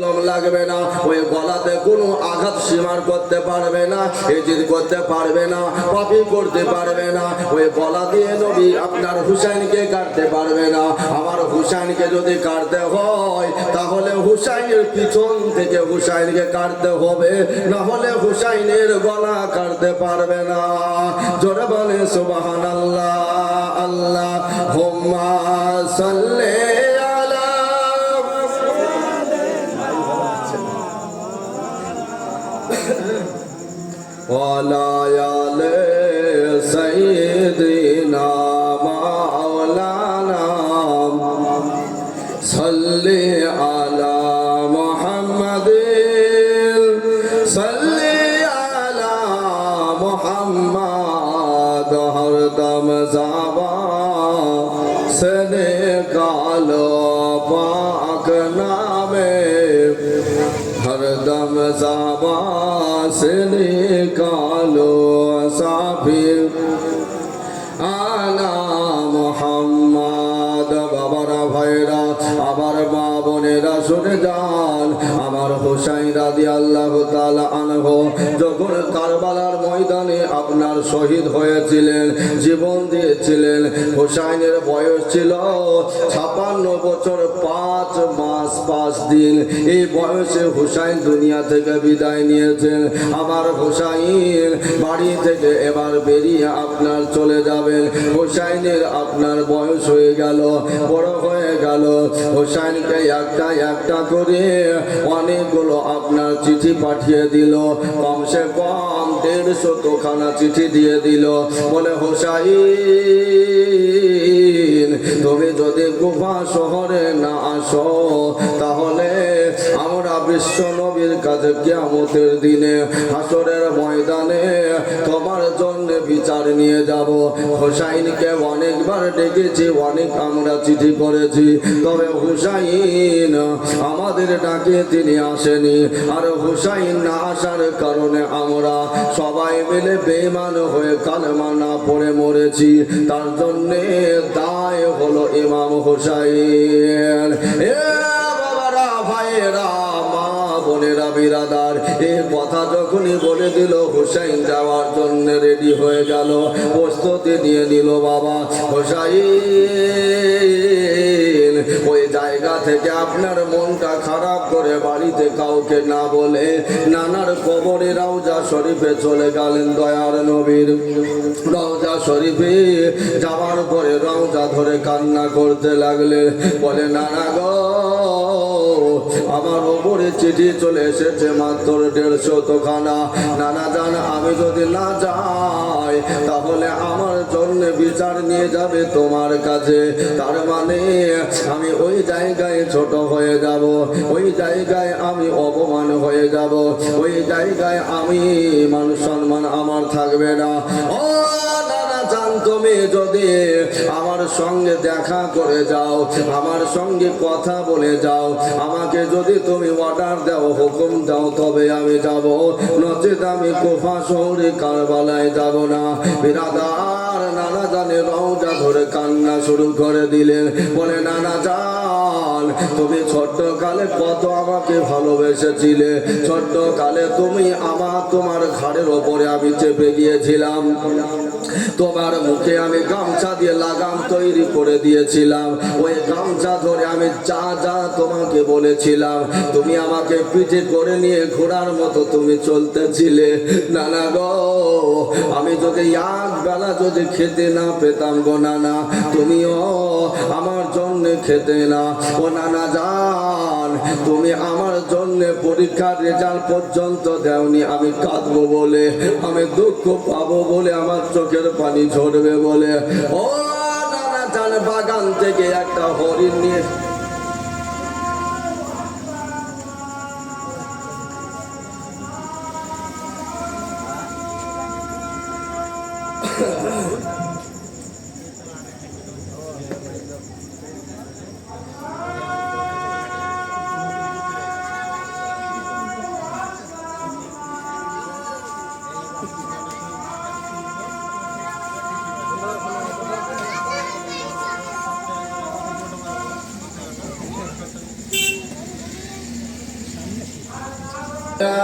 Problem লাগবে না, ওই গলাতে কোনো আঘাত সীমার করতে পারবে না, এজিদ করতে পারবে না, পাপি করতে পারবে না। ওই গলা দিয়ে নবী আপনার হুসাইনকে কাটতে পারবে না। আমার হুসাইনকে যদি কাটতে হয় তাহলে হুসাইনের পিছন থেকে হুসাইনকে কাটতে হবে, না হলে হুসাইনের গলা কাটতে পারবে না। জোরে বলে সুবহানাল্লাহ। আল্লাহুম্মা সাল্লি আলা ওয়ালা আলি সাইয়্যিদিনা মাওলানা সাল্লি আলা মুহাম্মাদিন সাল্লি আলা মুহাম্মাদ হরদম যাবা সনে কালো পাক নামে হরদম যাবা সনে কালো সাফির আনা মুহাম্মাদ। বাবারা ভাইরা আমার মা বোনেরা শুনে যান, আমার হুসাইন রাদিয়াল্লাহু তাআলা আনহু যখন কারবালার ময়দানে আপনার শহীদ হয়েছিলেন, জীবন দিয়েছিলেন, হুসাইনের বয়স ছিল 56 বছর 5 মাস 5 দিন। এই বয়সে হুসাইন দুনিয়া থেকে বিদায় নিয়েছেন। আমার হুসাইন বাড়ি থেকে এবার বেরিয়ে আপনার চলে যাবেন। হুসাইনের আপনার বয়স হয়ে গেল, বড় হয়ে গেল। হুসাইনকে একটা একটা করে অনেকগুলো আপনার চিঠি পাঠিয়ে দিল, কমসে কম 150 খানা চিঠি দিয়ে দিল। বলে হুসাইন তুমি যদি কুফা শহরে না আসো তাহলে আমরা বিশ্ব নবীর কাছে কিয়ামতের দিনে হাসরের ময়দানে তোমার জন্য বিচার নিয়ে যাব। হুসাইনকে অনেকবার ডেকেছি, অনেক আমরা চিঠি করেছি, তবে হুসাইন আমাদের ডাকে তিনি আসেনি। আর হুসাইন না আসার কারণে আমরা সবাই মিলে বেঈমান হয়ে কালেমা না পড়ে মরেছি। তার জন্যে দায় হলো ইমাম হুসাইন। এ বাবারা ভাইয়েরা মা বোনেরা বিরাদার, এই কথা যখনই বলে দিল হুসাইন যাওয়ার জন্য রেডি হয়ে গেল, প্রস্তুতি নিয়ে নিল। বাবা হুসাইন ওই জায়গা থেকে আপনার মনটা খারাপ করে বাড়িতে কাউকে না বলে নানার কবরে রওজা শরীফে চলে গেলেন। দয়ার নবীর রওজা শরীফে যাওয়ার পরে রওজা ধরে কান্না করতে লাগলেন। বলে নানা গো, আমার ওপরে চিঠি চলে এসেছে মাত্র 150 খানা। নানা জান, আমি যদি না যাই তাহলে আমার জন্য বিচার নিয়ে যাবে তোমার কাছে। তার মানে আমি ওই জায়গায় ছোট হয়ে যাব, ওই জায়গায় আমি অপমান হয়ে যাব, ওই জায়গায় আমি মান সম্মান আমার থাকবে না। ও তুমি যদি আমার সঙ্গে দেখা করে যাও, আমার সঙ্গে কথা বলে যাও, আমাকে যদি তুমি অর্ডার দাও, হুকুম দাও, তবে আমি যাব, নচেত আমি কুফা শহরে কারবালায় যাব না। বিরাদার নানা জানে রওজা ধরে কান্না শুরু করে দিলেন। বলে নানা জান, তুমি ছোট্ট কালে কত আমাকে ভালোবেসেছিলে, ছোট্ট কালে তুমি তোমার ঘাড়ের ওপরে আমি চেপে গিয়েছিলাম, তোমার মুখে আমি গামছা দিয়ে লাগাম তৈরি করে দিয়েছিলাম, ওই গামছা ধরে আমি যা যা তোমাকে বলেছিলাম তুমি আমাকে পিঠে করে নিয়ে ঘোড়ার মতো তুমি চলতেছিলে। নানা গো, আমি যদি এক বেলা যদি খেতে না পেতাম গো নানা, তুমিও আমার জন্য খেতে না। ও নানা জান, তুমি আমার জন্য পরীক্ষার রেজাল্ট পর্যন্ত দেওনি, আমি কাঁদবো বলে, আমি দুঃখ পাবো বলে, আমার চোখের পানি ঝরবে বলে। ও নানা জান, বাগান থেকে একটা হরিণ নিয়ে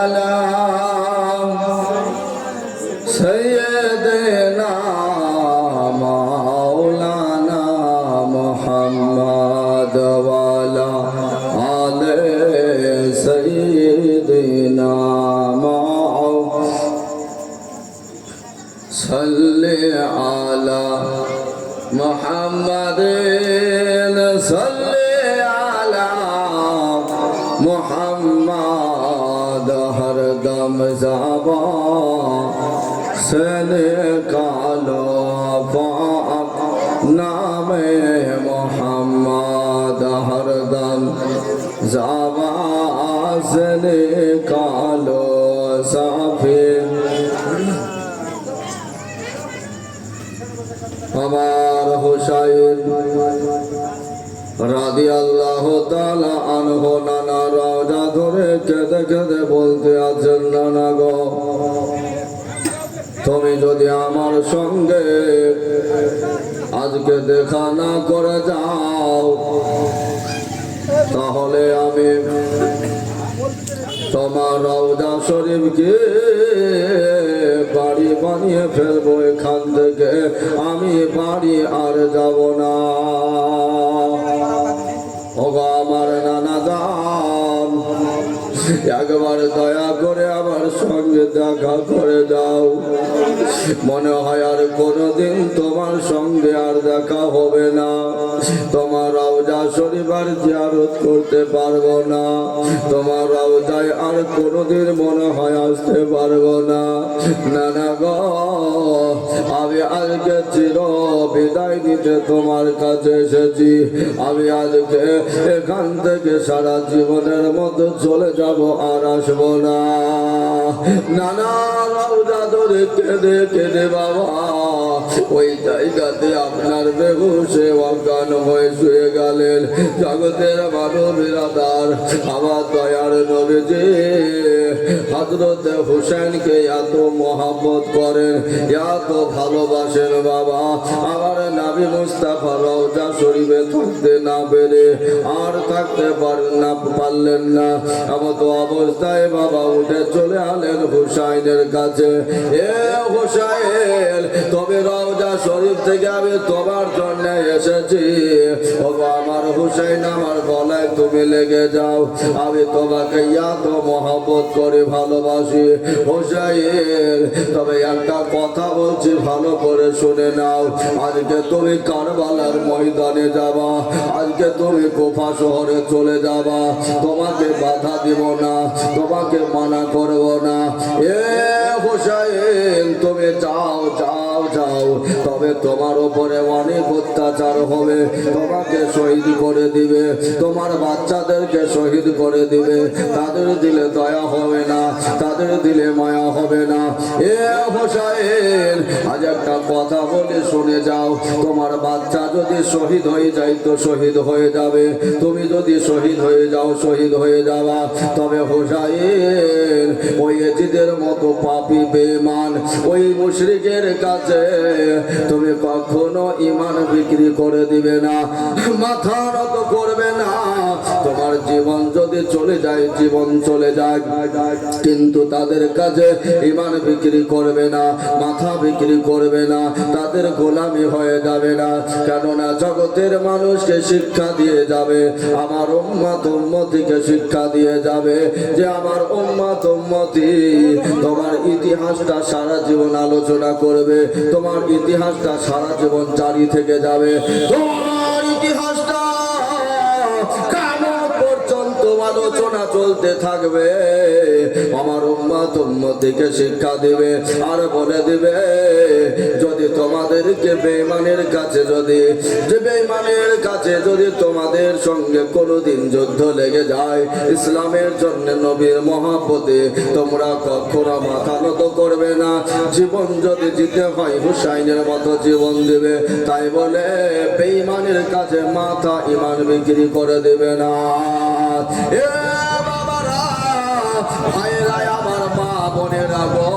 আলা সাইয়্যিদিনা মাওলানা মুহাম্মদ ওয়া আলা আলি সাইয়্যিদিনা সাল্লি আলা মুহাম্মাদিন সাল্লি আলা মুহাম্মাদ হরদম যাবা সেনে কালো পাক নামে মুহাম্মাদ হরদম যাবা সেনে কালো সাফির আমার হুসাইন রাদিয়াল্লাহু তাআলা আনহু নানা রওজা ধরে কেঁদে কেঁদে বলতে আছেন, নানা গো, তুমি যদি আমার সঙ্গে আজকে দেখা না করে যাও তাহলে আমি তোমার রওজা শরীফকে বাড়ি বানিয়ে ফেলবো, এখান থেকে আমি বাড়ি আর যাব না। ওগো আমার নানা জান, একবার দয়া করে আমার সঙ্গে দেখা করে যাও। মনে হয় আর কোনোদিন তোমার সঙ্গে আর দেখা হবে না, তোমার রওজা শরীফ আর জিয়ারত করতে পারবো না, তোমার রওজায় আর কোনোদিন মনে হয় আসতে পারবো না। নানা গো, আমি আজকে চির বিদায় নিতে তোমার কাছে এসেছি। আমি আজকে এখান থেকে সারা জীবনের মতো চলে যাব, আর আসবো না। নানা রওজা ধরে কেঁদে কেঁদে বাবা ওই জায়গাতে আপনার বেহুশে অজ্ঞান হয়ে শুয়ে গেলেন। জগতের মানব বিরাদার, আমার দয়ার নবীজি হযরত হুসাইনকে এত মহব্বত করেন, এত ভালোবাসেন বাবা। আমার নবী মুস্তাফা রওজা শরীফে থাকতে না পেরে আর থাকতে পারলেন না। এমত অবস্থায় বাবা উঠে চলে আলেন হুসাইনের কাছে। এ হুসাইন, তবে রওজা শরীফ থেকে আমি তোমার জন্য এসেছি। ওগো আমার হুসাইন, আমার গলায় তুমি লেগে যাও, আমি তোমাকে এত মহব্বত করে ভালোবাসি। হুসাইন, তবে একটা কথা বলছি, ভালো করে শুনে নাও। আজকে তুমি কারবালার ময়দানে যাবা, আজকে তুমি কুফা শহরে চলে যাবা। তোমাকে বাধা দিব না, তোমাকে মানা করব না। এ হুসাইন, তুমি যাও যাও যাও, তবে তোমার উপরে অনেক অত্যাচার হবে, তোমাকে শহীদ করে দিবে, তোমার বাচ্চাদেরকে শহীদ করে দিবে। তাদের দিলে দয়া হবে না, তাদের দিলে মায়া হবে না। এ হুসাইন, আজ একটা কথা বলে শুনে যাও। তোমার বাচ্চা যদি শহীদ হয়ে যায় তো শহীদ হয়ে যাবে, তুমি যদি শহীদ হয়ে যাও শহীদ হয়ে যাবা। তবে হুসাইন, ওই এজিদের মতো পাপী বেঈমান ওই মুশরিকের কাছে তুমি কখনো ঈমান বিক্রি করে দিবে না, মাথা নত করবে না। তোমার জীবন যদি চলে যায়, জীবন চলে যায়, কিন্তু তাদের কাছে ঈমান বিক্রি করবে না, মাথা বিক্রি করবে না, তাদের গোলামি হয়ে যাবে না। কেননা জগতের মানুষকে শিক্ষা দিয়ে যাবে, আমার উম্মত উম্মতিকে শিক্ষা দিয়ে যাবে যে আমার উম্মত উম্মতি তোমার ইতিহাসটা সারা জীবন আলোচনা করবে, তোমার ইতিহাসটা সারা জীবন জারি থেকে যাবে। তোমার ইতিহাসটা কিয়ামত পর্যন্ত আলোচনা চলতে থাকবে। আমার উম্মত উম্মতিকে শিক্ষা দিবে আর বলে দিবে, যদি তোমাদেরকে বেঈমানের কাছে যদি তোমাদের সঙ্গে কোনোদিন যুদ্ধ লেগে যায়, ইসলামের জন্য নবীর মহব্বতে তোমরা কখনো মাথা নত করবে না। জীবন যদি দিতে হয় হুসাইনের মতো জীবন দিবে। তাই বলে বেঈমানের কাছে মাথা ঈমান বিক্রি করে দেবে না। এ বাবারা, ভাইরা, আমার মা বোনেরা গো,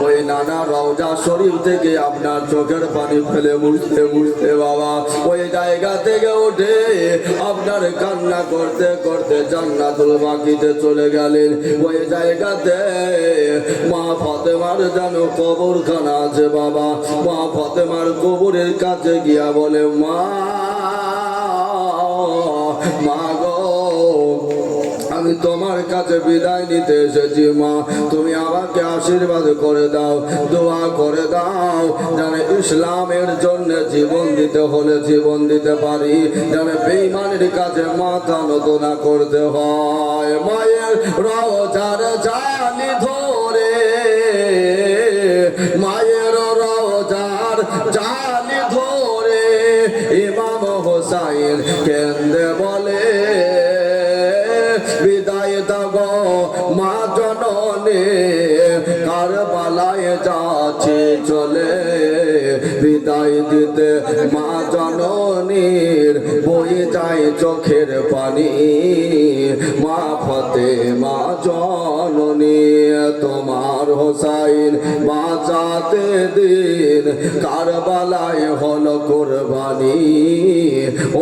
ওই নানা রওজা শরীর থেকে আপনার চোখের পানি ফেলে মুছতে মুছতে বাবা ওই জায়গা থেকে উঠে আপনার কান্না করতে করতে জান্নাতুল বাকিতে চলে গেলেন। ওই জায়গাতে মা ফাতেমার যেন কবরখানা আছে বাবা। মা ফাতেমার কবরের কাছে গিয়া বলে, মা গো, আমি তোমার কাছে বিদায় নিতে এসেছি মা, তুমি আমাকে আশীর্বাদ করে দাও, দোয়া করে দাও যেন ইসলামের জন্য জীবন দিতে হলে জীবন দিতে পারি, যেন বেঈমানের কাছে মাথা নত না করতে হয়। মায়ের রওজার জালি ধরে, মায়ের রওজার জালি ধরে ইমাম হোসাইন কেন্দ্রে বলে, বিদায় দাও মা জননী, কারবালায় যাচ্ছে চলে, বিদায় দিতে মা জননীর বয়ে যায় চোখের পানি। মা ফাতেমা জননী তোমার হোসাইন বাঁচাতে দিন, কারবালায় হলো কুরবানি,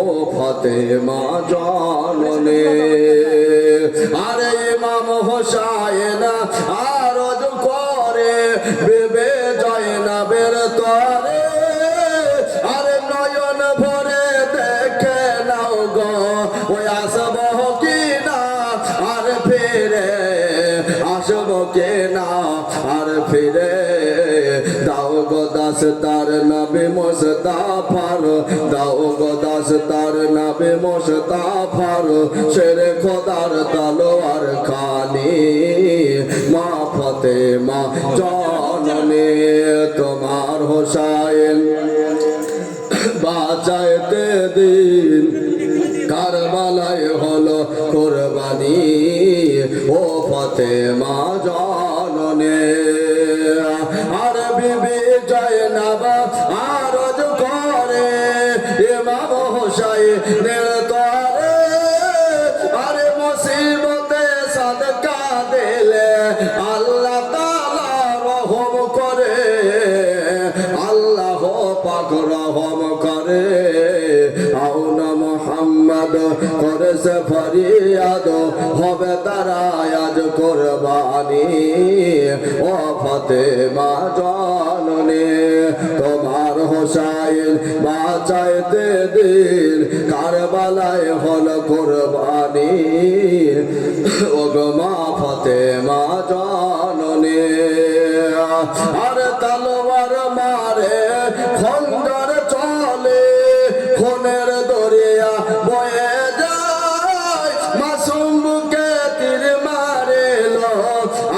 ও ফাতেমা জননী। আরে ইমাম হোসাইন আরজ করে বেবে যায় না বের তরে, আরে নয়ন ভরে দেখে নাও গো ওই আসব কি না আর ফিরে, আসব কে না আর ফিরে, দাও গো দাস তার নবী মুস্তাফার, দাও গো দাস তার নবী মুস্তাফার, শেরে খোদার তলোয়ার খানি। মা ফাতেমা জননী তোমার হোসাইন বাঁচাইতে দিন, কারবালায় হলো কুরবানি, ও ফাতেমা জননী। আর বিবি জয়নাব আরজ করে ইমাম হোসাইনের তরে, আরে মুসিবতে সাদকা দিলে আল্লাহ তাআলা রহম করে, আল্লাহ পাক রহম করে। আউনা মুহাম্মদ করেছে ফরিয়াদ, হবে তারা আজ কুরবানি, ও ফাতেমা জননী তোমার হোসাইন বাঁচাইতে দিন, কারবালায় হল কুরবানি, ও গো মা ফাতেমা জননী। আর তলোয়ার মারে খঞ্জর চলে, খুনের দরিয়া বয়ে যায়, মাসুম বুকে তীর মারেল,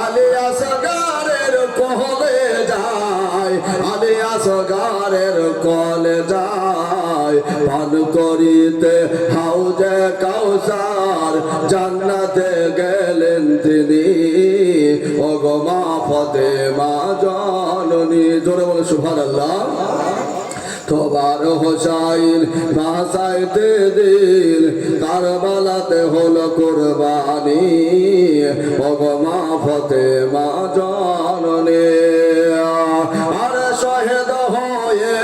আলী আসগারের কোলে যায়, আলী আসগারের কোলে যায়, পান করিতে হাউজে কাউসার, জান্নাতে গেলেন তিনি, ও গো মা ফাতেমা জননী। জোরে বলে সুবহানাল্লাহ। তোমার হোসাইন বাঁচাইতে দিন, কারবালাতে হলো কুরবানি, ও গো মা ফাতেমা জননী। আর শহীদ হয়ে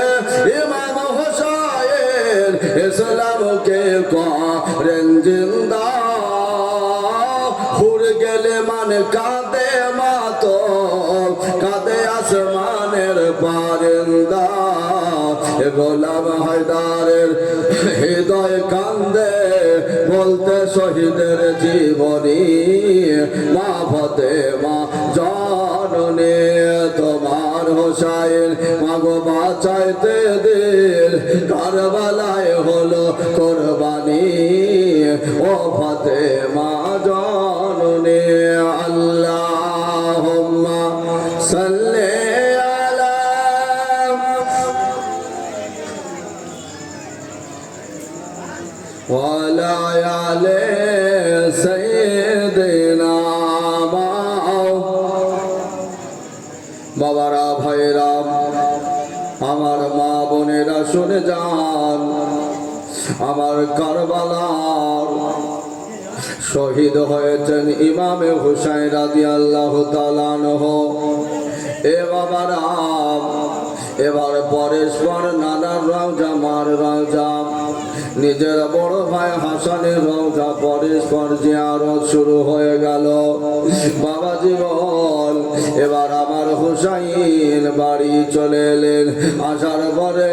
ইমাম হোসাইন ইসলামকে করেন জিন্দা, হুর গেলে মান কাঁদে মাতো, কাঁদে আসমানের পারিন্দা, গোলাম হায়দারের হৃদয় কান্দে বলতে শহীদের জীবনী, মা ফাতেমা জননী তোমার হোসাইন মাগো বাঁচাইতে দিন, কারবালায় হলো কুরবানি, ও ফাতেমা জননী। আল্লাহুম্মা সাল্লি ওয়ালা আলে সাইয়্যিদিনা। বাবারা ভাইরা আমার মা বোনেরা শুনে যান, আমার কারবালার শহীদ হয়েছেন ইমামে হুসাইন রাদিয়াল্লাহু তাআলা আনহু। এ বাবারা, এবার পরস্পর নানার রওজা মার রওজা, নিজের বড় ভাই হাসানের রওজা পরস্পর জিয়ারত শুরু হয়ে গেল। বাবা জীবন এবার আমার হুসাইন বাড়ি চলে এলেন। আসার পরে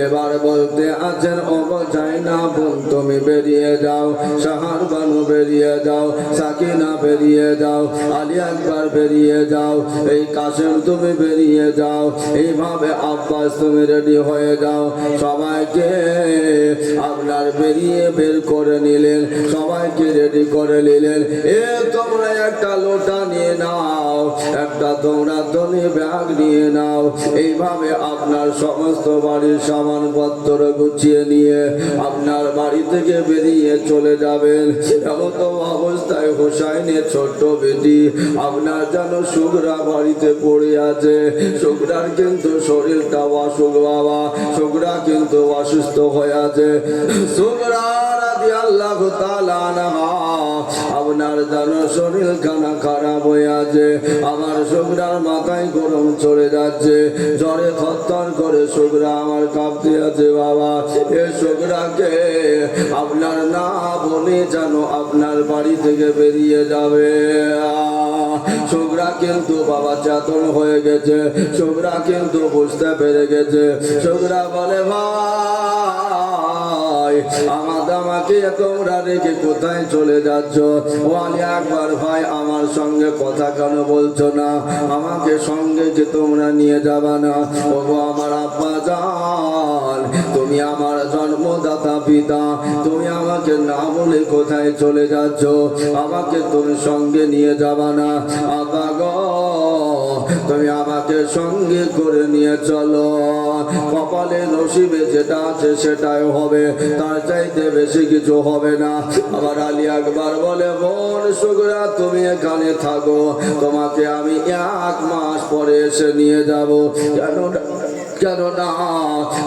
এবার বলতে আছেন, ও চাই না বোন তুমি বেরিয়ে যাও, সাহার বানু বেরিয়ে যাও, সাকিনা বেরিয়ে যাও, আলী আকবর বেরিয়ে যাও, এই কাসেম তুমি বেরিয়ে যাও, এইভাবে আব্বাস তুমি রেডি হয়ে যাও। সবাইকে আপনার বের করে নিলেন, সবাইকে রেডি করে নিলেন। তোমরা একটা লোটা নিয়ে নাও, একটা তোমরা ধনী ব্যাগ নিয়ে নাও। এইভাবে আপনার সমস্ত বাড়ির সামানপত্র গুছিয়ে নিয়ে আপনার বাড়ি থেকে বেরিয়ে চলে যাবেন। এমত অবস্থায় হুসাইনের ছোট্ট বেটি আপনার যেন সুগরা বাড়িতে পড়ে আছে। সুগরার কিন্তু শরীরটা অসুখ বাবা, সুগরা কিন্তু অসুস্থ হয়ে আছে। সুগরা রাদিয়াল্লাহু তাআলা আনহা আপনার যেন শরীর খানা খারাপ হয়ে আছে। আমার সুগরার মাথায় গরম চলে যাচ্ছে, জ্বরে থরথর করে সুগরা আমার কাঁপতে আছে বাবা। এ সুগরাকে আপনার না বলে যেন আপনার বাড়ি থেকে বেরিয়ে যাবে। সুগরা কিন্তু বাবা চেতন হয়ে গেছে, সুগরা কিন্তু বুঝতে পেরে গেছে। সুগরা বলে, ভাই আমাকে তোমরা রেখে কোথায় চলে যাচ্ছ? ও আলী আকবর ভাই, আমার সঙ্গে কথা কেন বলছো না? আমাকে সঙ্গে যে তোমরা নিয়ে যাবা না? ওগো আমার আব্বা জান, তুমি আমার জন্মদাতা পিতা, তুমি আমাকে না বলে কোথায় চলে যাচ্ছ? আমাকে তুমি সঙ্গে নিয়ে যাবা না? আব্বা গো, তুমি আমাকে সঙ্গে করে নিয়ে চলো। কপালে নসিবে যেটা আছে সেটাই হবে, তার চাইতে বেশি কিছু হবে না। আবার আলী আকবর বলে, বোন সুগরা তুমি এখানে থাকো, তোমাকে আমি 1 মাস পরে এসে নিয়ে যাব। কেননা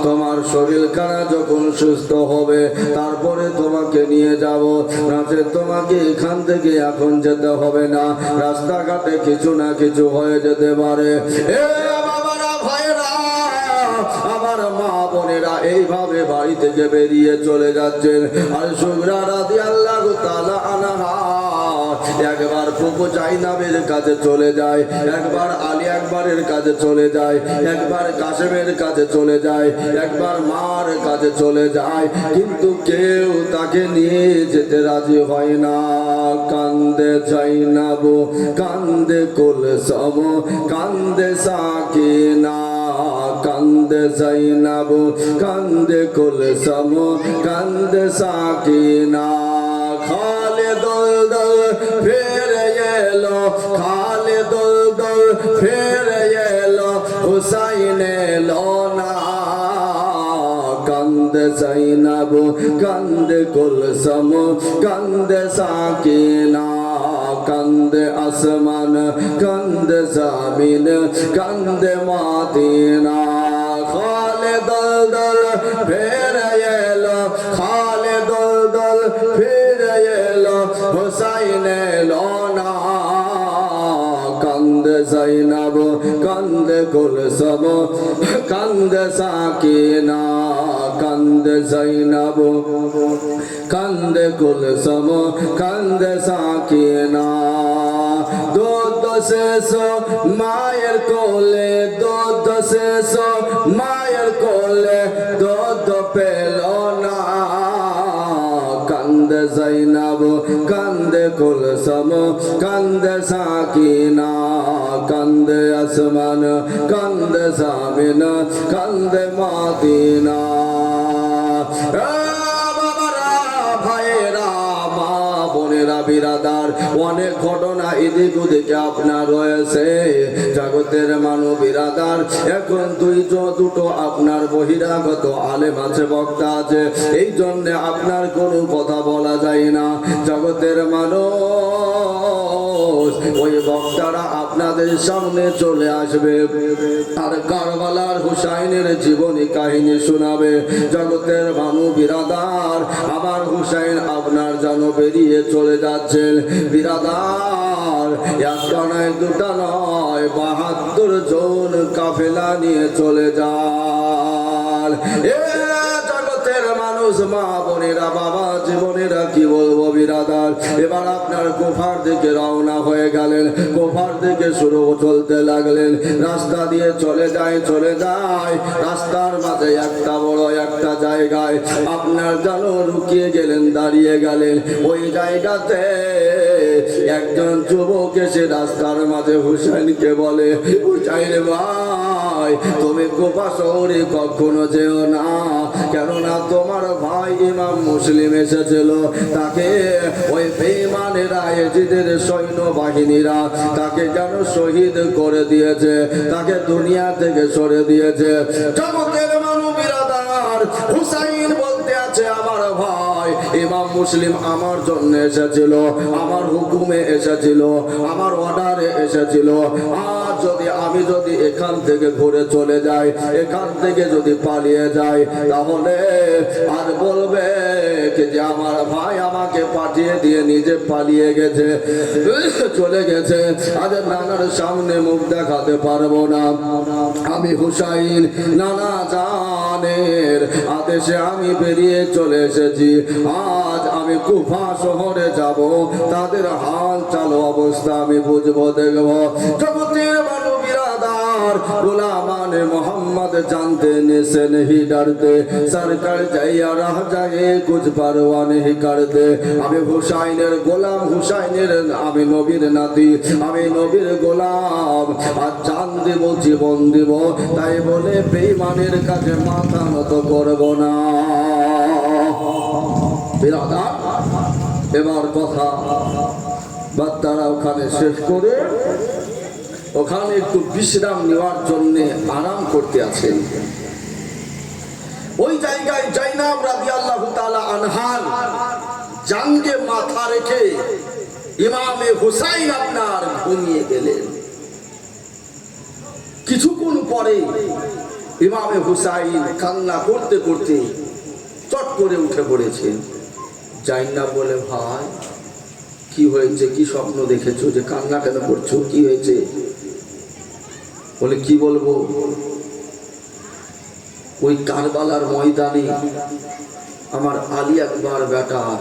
তোমার শরীর খানা যখন সুস্থ হবে তারপরে তোমাকে নিয়ে যাব। রাতে তোমাকে এখান থেকে এখন যেতে হবে না, রাস্তাঘাটে কিছু না কিছু হয়ে যেতে পারে। আমার মা বোনেরা এইভাবে বাড়ি থেকে বেরিয়ে চলে যাচ্ছেন। আর সুগরা রাদিয়াল্লাহু তাআলা আনহা একবার ফুফু জাইনাবের কাছে চলে যায়, একবার আলী আকবরের কাছে চলে যায়, একবার কাসেমের কাছে চলে যায়, একবার মার কাছে চলে যায়, কিন্তু কেউ তাকে নিয়ে যেতে রাজি হয় না। কান্দে জাইনাব, কান্দে কুলসুম, কান্দে সাকিনা, কান্দে জাইনাব, কান্দে কুলসুম, কান্দে সাকিনা। খালে দল দল ফিরে এলো, খালে দল দল ফিরে এলো, হুসাইন এলো না। কান্দে জাইনাব, কান্দে কুলসুম, কান্দে সাকিনা, কান্দে আসমান, কান্দে জামিন, কান্দে মাদিনা। খালে দল দল ফিরে এলো, খালে দল দল ফিরে এলো, হুসাইন এলো না। কান্দে জাইনাব, কান্দে কুলসুম, কান্দে সাকিনা, কান্দে জাইনাব, কান্দে কুলসুম, কান্দে সাকিনা। দুধ শেষ মায়ের কোলে, দুধ শেষ মায়ের কোলে, দুধ পেল না। কান্দে জাইনাব, কান্দে কুলসুম, কান্দে সাকিনা, কান্দে আসমান, কান্দে জামিন, কান্দে মাদিনা। বিরাদার অনেক ঘটনা এদিক ওদিকে আপনার রয়েছে। জগতের মানব বিরাদার এখন দুটো আপনার বহিরাগত আলেম আছে, বক্তা আছে, এই জন্য আপনার কোনো কথা বলা যায় না। জগতের মানুষ ওই বক্তারা আপনাদের আপনাদের সামনে চলে আসবে আর কারবালার হুসাইনের জীবনী কাহিনী শোনাবে। জগতের ভানু বিরাদার, আমার হুসাইন আপনার যেন বেরিয়ে চলে যাচ্ছেন। বিরাদার, একটা নয় দুটা নয় 72 জন কাফেলা নিয়ে চলে যান। জগতের মানুষ, মা বোনেরা, বাবা জীবনেরা, কি বলবো বিরাদার, এবার আপনার কুফার দিকে রওনা হয়ে গেলেন। কুফার দিকে শুরু চলতে লাগলেন। রাস্তা দিয়ে চলে যায়। রাস্তার মাঝে একটা বড় একটা জায়গায় আপনার যেন রুকিয়ে গেলেন, দাঁড়িয়ে গেলেন। ওই জায়গাতে একজন যুবক এসে রাস্তার মাঝে হুসাইনকে বলে, হুসাইন ভাই, তুমি কুফা শহরে কখনো যেও না, কেননা তোমার ভাই ইমাম মুসলিম এসেছিল, তাকে ওই বেঈমানেরা, এজিদের সৈন্যবাহিনীরা তাকে যেন শহীদ করে দিয়েছে, তাকে দুনিয়া থেকে সরে দিয়েছে। জগতের মানুষ বিরাদার, হুসাইন বলতে আছে, আমার ভাই ইমাম মুসলিম আমার জন্য এসেছিল, আমার হুকুমে এসেছিল, আমার অর্ডারে এসেছিল। আর আমি যদি এখান থেকে ঘুরে চলে যাই, এখান থেকে যদি পালিয়ে যাই, তাহলে আর বলবে যে আমার ভাই আমাকে পাঠিয়ে দিয়ে নিজে পালিয়ে গেছে, চলে গেছে। আজ নানার সামনে মুখ দেখাতে পারবো না। আমি হুসাইন নানা জানের আদেশে আমি বেরিয়ে চলে এসেছি। আজ আমি কুফা শহরে যাব, তাদের হাল চালু অবস্থা আমি বুঝবো, দেখবো। জগতের মানুষ बिरादार गुलामान मोहम्मद जानते से नहीं डरते सरकार जाइया रह जाए कुछ परवाह नहीं करते আমি হুসাইনের গোলাম হুসাইনের আমি নবীর নাতি আমি নবীর গোলাম আর জান দেব জীবন দেব তাই বলে বেঈমানের কাছে মাথা নত করব না বিরাদার এবার কথা বার্তারা ওখানে শেষ করে ওখানে একটু বিশ্রাম নেওয়ার জন্য আরাম করতে আছেন ওই জায়গায় জাইনাব রাদিয়াল্লাহু তাআলা আনহার জানকে মাথা রেখে ইমামে হুসাইন আপনার ঘুমিয়ে গেলেন কিছুক্ষণ পরে ইমামে হুসাইন কান্না করতে করতে চট করে উঠে পড়েছেন জাইনাব বলে ভাই কি হয়েছে কি স্বপ্ন দেখেছো যে কান্না কেন করছো কি হয়েছে বলে কি বলবো ওই কারবালার ময়দানে আমার আলী আকবর বেটার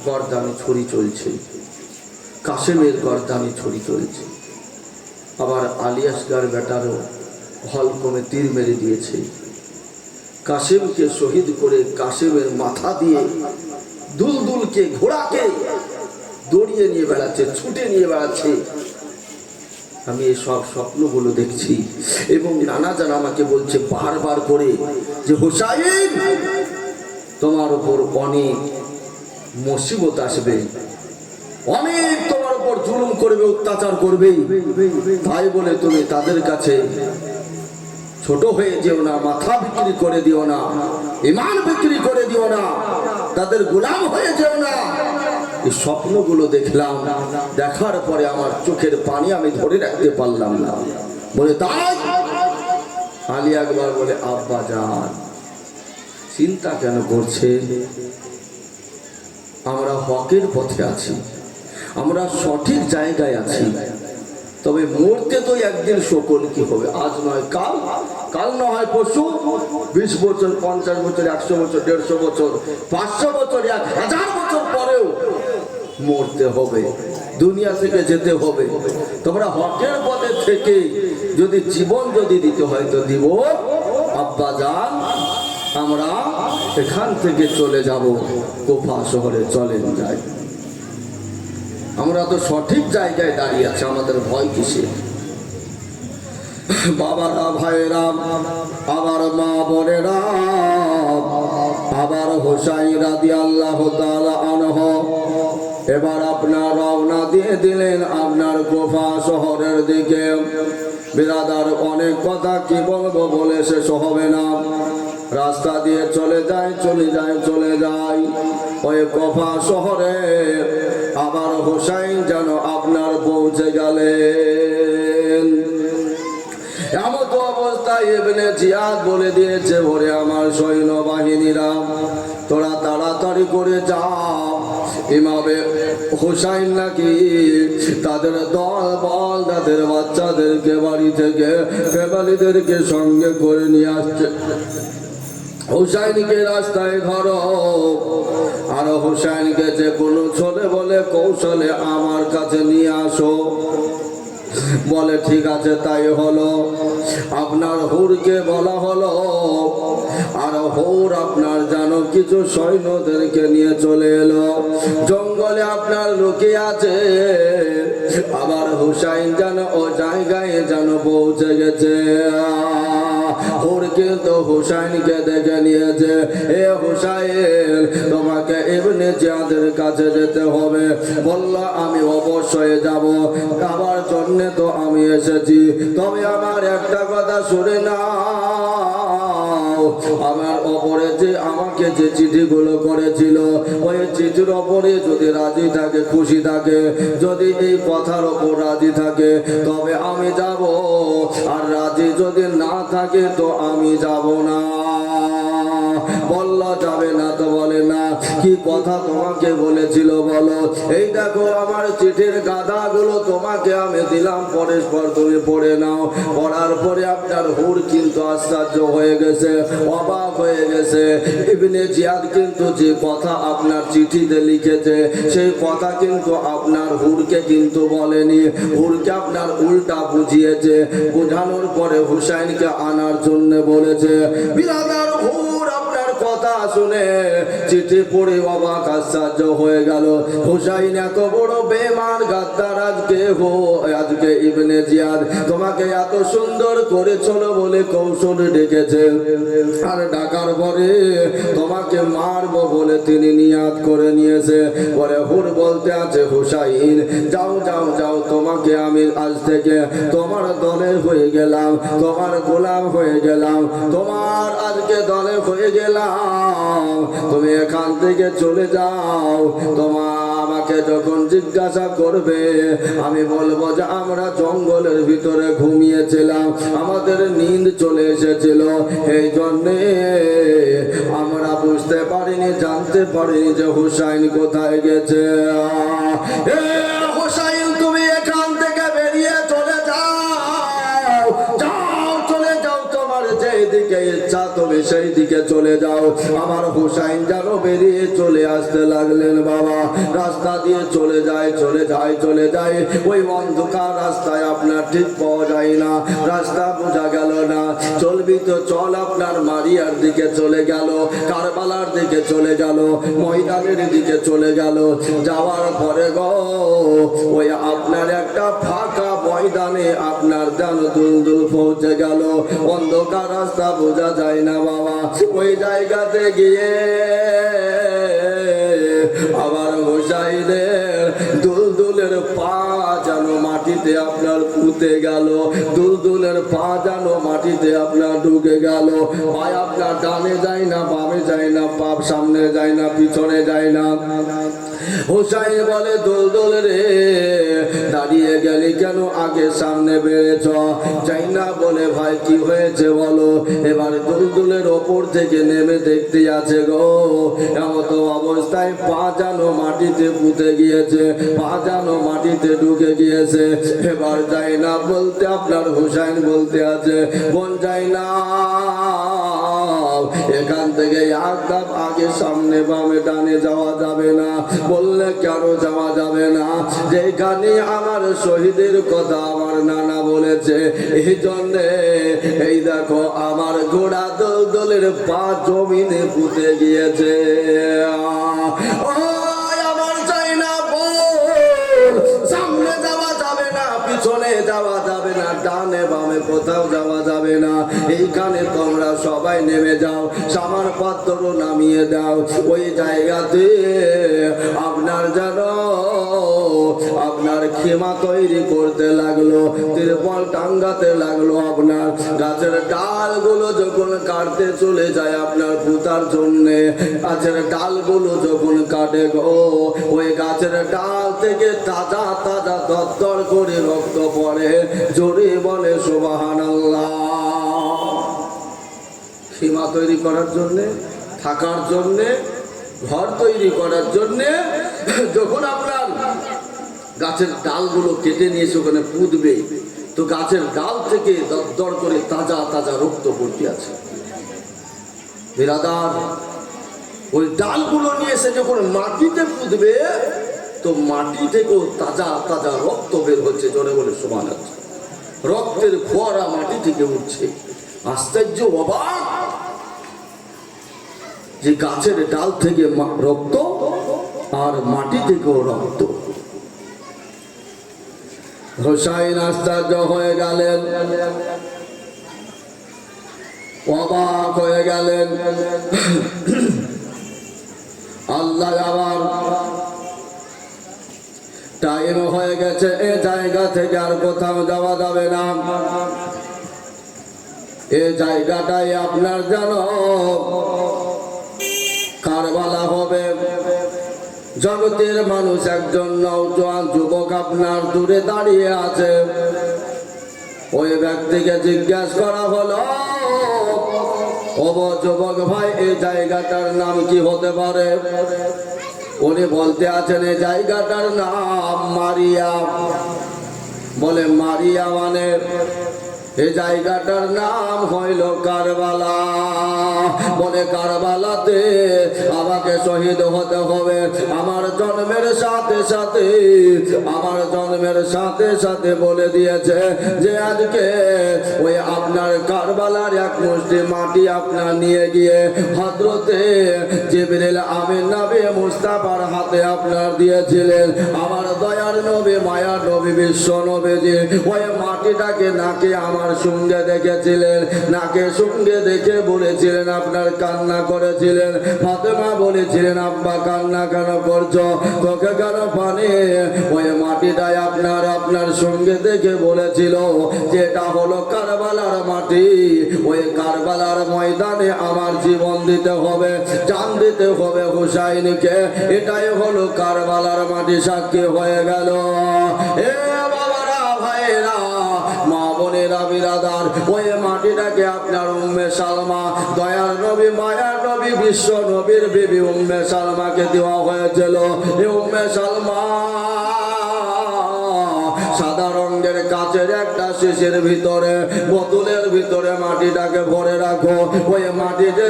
গর্দানে ছুরি চলছে কাসেমের গর্দানে ছুরি চলছে আবার আলী আসগর বেটারও হলকমে তীর মেরে দিয়েছে কাসেমকে শহীদ করে কাসেমের মাথা দিয়ে দুলদুলকে ঘোড়াকে দৌড়িয়ে নিয়ে বেড়াচ্ছে ছুটে নিয়ে বেড়াচ্ছে আমি এই সব স্বপ্নগুলো দেখছি এবং নানা জান আমাকে বলছে বারবার করে যে হুসাইন তোমার উপর অনেক মুসিবত আসবে অনেক তোমার উপর জুলুম করবে অত্যাচার করবে তাই বলে তুমি তাদের কাছে ছোট হয়ে যেও না মাথা বিক্রি করে দিও না ঈমান বিক্রি করে দিও না তাদের গোলাম হয়ে যেও না এই স্বপ্নগুলো দেখলাম দেখার পরে আমার চোখের পানি আমি ধরে রাখতে পারলাম না বলে তাই আলী আকবর বলে আব্বা জান চিন্তা কেন করছে আমরা হকের পথে আছি আমরা সঠিক জায়গায় আছি তবে মরতে তো একদিন সকল কি হবে আজ নয় কাল কাল না হয় পরশু 20 বছর 50 বছর 100 বছর 150 বছর 500 বছর 1000 বছর পরেও মরতে হবে দুনিয়া থেকে যেতে হবে তোমরা হকের পথে থেকে যদি জীবন যদি দিতে হয় তো দিব আব্বা জান আমরা এখান থেকে চলে যাব কুফা শহরে চলেন যাই আমরা তো সঠিক জায়গায় দাঁড়িয়ে আছি আমাদের ভয় কিসে বাবারা ভাইরা আবার মা বোনেরা আবার হুসাইন রাদিয়াল্লাহু তাআলা আনহু এবার আপনার রওনা দিয়ে দিলেন আপনার কুফা শহরের দিকে বিরাদার অনেক কথা কি বলবো বলে শেষ হবে না রাস্তা দিয়ে চলে যায় ওই কুফা শহরে আবার হুসাইন যেন আপনার পৌঁছে গেলেন ইবনে জিয়াদ বলে দিয়েছে, ওরে আমার সৈন্যবাহিনীরা, তোরা তাড়াতাড়ি করে যা। ইমামে হুসাইন নাকি তাদের দল বল তাদের বাচ্চাদেরকে বাড়ি থেকে ফ্যামিলিদেরকে সঙ্গে করে নিয়ে আসছে। হুসাইনকে রাস্তায় ধরো, আর হুসাইনকে যে কোনো ছলে বলে কৌশলে আমার কাছে নিয়ে আসো। বলে ঠিক আছে, তাই হলো। আপনার হুরকে বলা হলো, আর হুর আপনার জানো কিছু সৈন্যদেরকে নিয়ে চলে এলো। জঙ্গলে আপনার লুকিয়ে আছে। আবার হুসাইন যেন ও জায়গায় যেন পৌঁছে গেছে। হুর কিন্তু হুসাইনকে দেখে নিয়েছে। এ হুসাইন, তোমাকে ইবনে জিয়াদের কাছে যেতে হবে। বলল আমি অবশ্যই যাব, খাবার জন্য তো আমি এসেছি। তবে আমার একটা কথা শুনে নাও, আমার ওপরে যে আমাকে যে চিঠিগুলো করেছিল, ওই চিঠির ওপরে যদি রাজি থাকে, খুশি থাকে, যদি এই কথার ওপর রাজি থাকে, তবে আমি যাব। আর রাজি যদি না থাকে তো আমি যাব না। বলল যাবে না তো বলে না। কি কথা তোমাকে বলেছিল বলো? এই দেখো আমার চিঠির গাদাগুলো তোমাকে আমি দিলাম, পরস্পর তুমি পড়ে নাও। পড়ার পরে আপনার হুর কিন্তু আশ্চর্য হয়ে গেছে, অবাক হয়ে গেছে। ইবনে জিয়াদ কিন্তু যে কথা আপনার চিঠিতে লিখেছে, সেই কথা কিন্তু আপনার হুরকে কিন্তু বলেনি। হুরকে আপনার উল্টা বুঝিয়েছে। বোঝানোর পরে হুসাইনকে আনার জন্য বলেছে। বিরাদার হুর আপনার কথা শুনে চিঠি পড়ে অবাক আশ্চর্য হয়ে গেল। হুসাইন এত বড় বেমান গাদ্দার, আজকে ইবনে জিয়াদ তোমাকে এত সুন্দর করেছিল বলে কৌশল ডেকেছে, আর ডাকার পরে তোমাকে মারবো বলে তিনি নিয়াত করে নিয়েছে। পরে হুর বলতে আছে, হুসাইন যাও যাও যাও, তোমাকে আমি আজ থেকে তোমার দলের হয়ে গেলাম, তোমার গোলাম হয়ে গেলাম, তোমার আজকে দলে হয়ে গেলাম। তুমি এখান থেকে চলে যাও। তোমার আমাকে যখন জিজ্ঞাসা করবে, আমি বলবো যে আমরা জঙ্গলের ভিতরে ঘুমিয়েছিলাম, আমাদের নিন্দ চলে এসেছিল, এই জন্যে আমরা বুঝতে পারিনি, জানতে পারিনি যে হুসাইন কোথায় গেছে। হুসাইন তুমি এখান থেকে বেরিয়ে চলে যাও, যাও চলে যাও, তোমার যেই দিকে ইচ্ছা তুমি সেই দিকে চলে যাও। আমার হুসাইন যেন বেরিয়ে চলে আসতে লাগলেন। বাবা রাস্তা দিয়ে চলে যায়, চলে যায়, চলে যায়। ওই অন্ধকার রাস্তায় আপনার ঠিক পাওয়া যায় না, রাস্তা বোঝা গেল না। চলবি তো চল, আপনার মারিয়ার দিকে চলে গেল, কারবালার দিকে চলে গেল, ময়দানের দিকে চলে গেল। যাওয়ার পরে গো ওই আপনার একটা ফাঁকা ময়দানে আপনার যেন দুলদুল পৌঁছে গেল। অন্ধকার রাস্তা বোঝা যায় না বাবা। ওই জায়গাতে গিয়ে আবার হুসাইনের দুলদুলের পা যেন মাটিতে আপনার পুঁতে গেল, দুলদুলের পা যেন মাটিতে আপনার ঢুকে গেল। পায়ে আপনার ডানে যায় না, বামে যায় না, পা সামনে যায় না, পিছনে যায় না। হুসাইন বলে, দুলদুল রে দাঁড়িয়ে গেলি কেন, আগে সামনে বেড়েছ যাই না। বলে ভাই কি হয়েছে বলো। এবার দুলদুলের ওপর থেকে নেমে দেখতে আছে গো, এমত অবস্থায় পা যেন মাটিতে পুঁতে গিয়েছে, পা যেন মাটিতে ঢুকে গিয়েছে। এবার যাই না বলতে আপনার হুসাইন বলতে আছে, বোন যাই না, এখান থেকে এক ধাপ আগে সামনে বামে ডানে যাওয়া যাবে না। বললে কেন যাওয়া যাবে না? যেখানে আমার শহীদের কথা আমার নানা বলেছে, এই জন্যে এই দেখো আমার ঘোড়া দোলের পা জমিনে পুঁতে গিয়েছে। আমার চাই না বল, সামনে যাওয়া যাবে না, পিছনে যাওয়া যাবে না, ডানে বামে কোথাও যাওয়া যাবে না। এইখানে তোমরা সবাই নেমে যাও, সামার পাত্র নামিয়ে দাও। ওই জায়গাতে আপনার যেন আপনার খেমা তৈরি করতে লাগলো, তিরপল টাঙ্গাতে লাগলো। আপনার গাছের ডালগুলো যখন কাটতে চলে যায় আপনার পুতার জন্যে, গাছের ডালগুলো যখন কাটে গো, ওই গাছের ডাল থেকে তাজা তাজা দরদর করে রক্ত পড়ে। জোরে বলে সুবহানাল্লাহ। তৈরি করার জন্যে, থাকার জন্যে, ঘর তৈরি করার জন্যে। যখন আপনার গাছের ডালগুলো কেটে নিয়ে ওখানে পুঁতবে, তো গাছের ডাল থেকে দরদর করে তাজা তাজা রক্ত পড়তে আছে। বিরাদার, ওই ডালগুলো নিয়ে এসে যখন মাটিতে পুঁতবে, তো মাটি থেকেও তাজা তাজা রক্ত বের হচ্ছে। জোরে বলে সুবহানাল্লাহ। রক্তের ফোয়ারা মাটি থেকে উঠছে। আশ্চর্য, অবাক যে গাছের ডাল থেকে রক্ত আর মাটি থেকেও রক্ত। হোসাইন আশ্চর্য হয়ে গেলেন, অবাক হয়ে গেলেন। আল্লাহ আবার টাইম হয়ে গেছে, এ জায়গা থেকে আর কোথাও যাওয়া যাবে না। এ জায়গাটাই আপনার যেন কারবালা হবে। জগতের মানুষ একজন নওজোয়ান যুবক আপনার দূরে দাঁড়িয়ে আছে। ওই ব্যক্তিকে জিজ্ঞাসা করা হলো, ও যুবক ভাই, এই জায়গাটার নাম কি হতে পারে? উনি বলতে আছেন, এই জায়গাটার নাম মারিয়া। বলে মারিয়া মানে? এই জায়গাটার নাম হইল কারবালা। বলে কারবালাতে আমাকে শহীদ হতে হবে। আমার জন্মের সাথে সাথে, আমার জন্মের সাথে সাথে বলে দিয়েছে যে আজকে ওই আপনার কারবালার এক মুষ্টি মাটি আপনার নিয়ে গিয়ে হযরতে জিবরিল আমিন নবী মুস্তাফার হাতে আপনার দিয়েছিলেন। আমার দয়ার নবী, মায়ার নবী, বিশ্ব নবীজি ওই মাটিটাকে নাকে আমার সঙ্গে দেখেছিলেন। নাকে সঙ্গে দেখে বলেছিলেন, আপনার কান্না করেছিলেন। ফাতেমা বলেছিলেন, আব্বা কান্না কেন করছো, তোকে কেন পানি? ওই মাটিটাই আপনার আপনার সঙ্গে দেখে বলেছিল যেটা হলো কারবালার মাটি। ওই কারবালার ময়দানে আমার জীবন দিতে হবে, জান দিতে হবে হুসাইনকে। এটাই হলো কারবালার মাটি। সাক্ষী হয়ে গেল। এ বাবারা, ভাইরা, মা বোনেরা, বিরাদার, ওই মাটিটাকে আপনার উম্মে সালমা, দয়ার নবী, মায়ার নবী, বিশ্ব নবীর বিবি উম্মে সালমাকে দেওয়া হয়েছিল। এই উম্মে সালমা সাদা রঙের কাচের একটা শিশির ভিতরে, বোতলের ভিতরে মাটিটাকে ভরে রাখো। ওই মাটিতে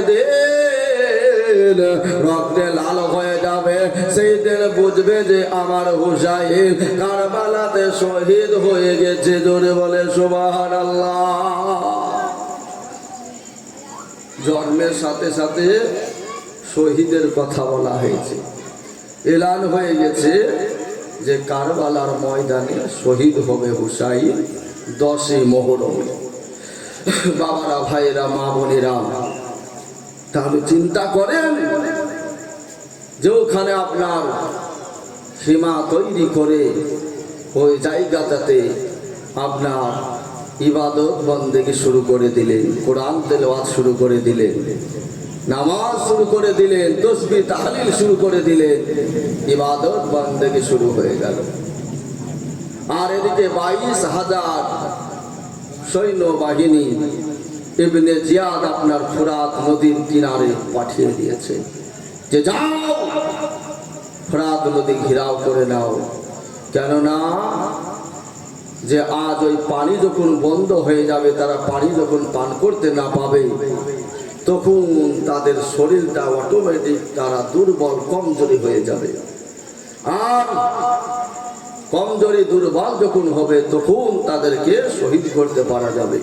রক্তে লাল হয়ে যাবে, সেই দিন বুঝবে যে আমার হুসাইন কারবালাতে শহীদ হয়ে গেছে। জোরে বলে সুবহানাল্লাহ। জন্মের সাথে সাথে শহীদের কথা বলা হয়েছে। এলান হয়ে গেছে যে কারবালার ময়দানে শহীদ হবে হুসাইন 10ই মুহররম। বাবারা, ভাইরা, মা বোনেরা, তাহলে চিন্তা করেন যে ওখানে আপনার সীমা তৈরি করে ওই জায়গাটাতে আপনার ইবাদত বন্দেগী শুরু করে দিলেন, কোরআন তেলাওয়াত শুরু করে দিলেন, নামাজ শুরু করে দিলেন, তাসবিহ তাহলিল শুরু করে দিলেন, ইবাদত বন্দেগী শুরু হয়ে গেল। আর এদিকে 22,000 সৈন্যবাহিনী ইবনে জিয়াদ আপনার ফুরাত নদীর কিনারে পাঠিয়ে দিয়েছে যে যাও, ফুরাত নদী ঘেরাও করে নাও। কেননা যে আজ ওই পানি যখন বন্ধ হয়ে যাবে, তারা পানি যখন পান করতে না পাবে, তখন তাদের শরীরটা অটোমেটিক তারা দুর্বল, কমজোরি হয়ে যাবে। আর কমজোরি, দুর্বল যখন হবে, তখন তাদেরকে শহীদ করতে পারা যাবে।